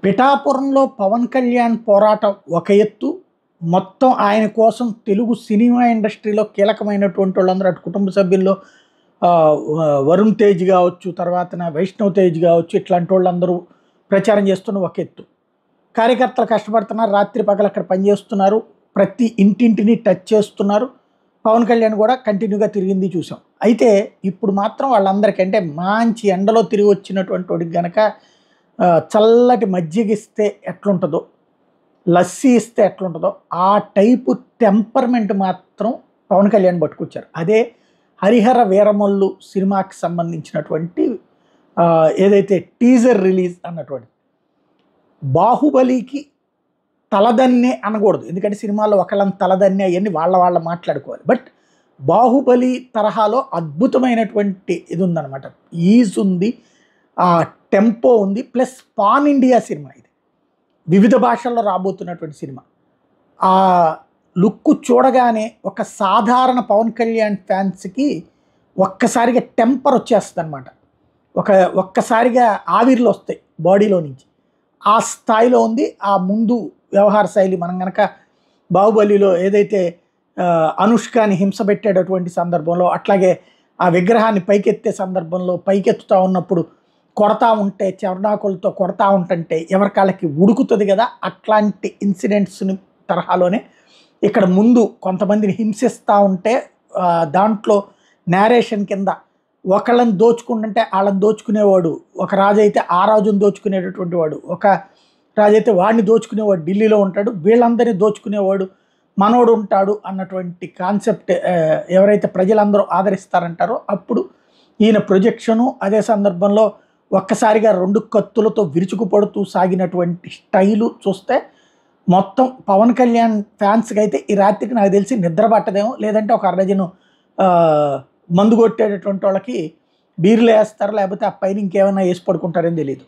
పిఠాపురంలో పవన్ కళ్యాణ్ పోరాటం ఒక ఎత్తు. మొత్తం ఆయన కోసం తెలుగు సినిమా ఇండస్ట్రీలో కీలకమైనటువంటి వాళ్ళందరూ అటు కుటుంబ సభ్యుల్లో వరుణ్ తేజ్ కావచ్చు, తర్వాతన వైష్ణవ్ తేజ్ కావచ్చు, ఇట్లాంటి వాళ్ళందరూ ప్రచారం చేస్తున్న ఒక ఎత్తు. కార్యకర్తలు కష్టపడుతున్నారు, రాత్రి పగలు అక్కడ పనిచేస్తున్నారు, ప్రతి ఇంటింటిని టచ్ చేస్తున్నారు. పవన్ కళ్యాణ్ కూడా కంటిన్యూగా తిరిగింది చూసాం. అయితే ఇప్పుడు మాత్రం వాళ్ళందరికంటే మంచి ఎండలో తిరిగి వచ్చినటువంటి వాడికి గనక చల్లటి మజ్జిగ ఇస్తే ఎట్లుంటుందో, లస్సీ ఇస్తే ఎట్లుంటుందో ఆ టైపు టెంపర్మెంట్ మాత్రం పవన్ కళ్యాణ్ పట్టుకొచ్చారు. అదే హరిహర వీరమల్లు సినిమాకి సంబంధించినటువంటి ఏదైతే టీజర్ రిలీజ్ అన్నటువంటి బాహుబలికి తలదన్నే అనకూడదు, ఎందుకంటే సినిమాలో ఒకళ్ళని తలదన్నే అవన్నీ వాళ్ళ మాట్లాడుకోవాలి. బట్ బాహుబలి తరహాలో అద్భుతమైనటువంటి ఇది ఉందన్నమాట, ఈజ్ ఉంది, టెంపో ఉంది, ప్లస్ పాన్ ఇండియా సినిమా. ఇది వివిధ భాషల్లో రాబోతున్నటువంటి సినిమా. ఆ లుక్ చూడగానే ఒక సాధారణ పవన్ కళ్యాణ్ ఫ్యాన్స్కి ఒక్కసారిగా టెంపర్ వచ్చేస్తుంది అనమాట. ఒక్కసారిగా ఆవిర్లు వస్తాయి బాడీలో నుంచి, ఆ స్థాయిలో ఉంది. ఆ ముందు వ్యవహార శైలి మనం కనుక బాహుబలిలో ఏదైతే అనుష్కాని హింస పెట్టేటటువంటి సందర్భంలో, అట్లాగే ఆ విగ్రహాన్ని పైకెత్తే సందర్భంలో పైకెత్తుతూ ఉన్నప్పుడు కొడతా ఉంటే, చరణాకులతో కొడతా ఉంటుంటే ఎవరి కాళ్ళకి ఉడుకుతుంది కదా, అట్లాంటి ఇన్సిడెంట్స్ని తరహాలోనే ఇక్కడ ముందు కొంతమందిని హింసిస్తూ ఉంటే దాంట్లో నేరేషన్ కింద ఒకళ్ళని దోచుకుంటుంటే వాళ్ళని దోచుకునేవాడు ఒక రాజు అయితే ఆ రాజుని దోచుకునేటటువంటి వాడు, ఒక రాజు అయితే వాడిని దోచుకునేవాడు ఢిల్లీలో ఉంటాడు, వీళ్ళందరినీ దోచుకునేవాడు మనోడు ఉంటాడు అన్నటువంటి కాన్సెప్ట్ ఎవరైతే ప్రజలందరూ ఆదరిస్తారంటారో అప్పుడు ఈయన ప్రొజెక్షను. అదే సందర్భంలో ఒక్కసారిగా రెండు కత్తులతో విరుచుకుపడుతూ సాగినటువంటి స్టైలు చూస్తే మొత్తం పవన్ కళ్యాణ్ ఫ్యాన్స్కి అయితే ఈ రాత్రికి నాకు తెలిసి నిద్ర పట్టదేమో, లేదంటే ఒక అరడజను మందు కొట్టేటటువంటి వాళ్ళకి బీర్లు వేస్తారు, లేకపోతే ఆ పైన ఇంకేమైనా వేసి పడుకుంటారని తెలియదు.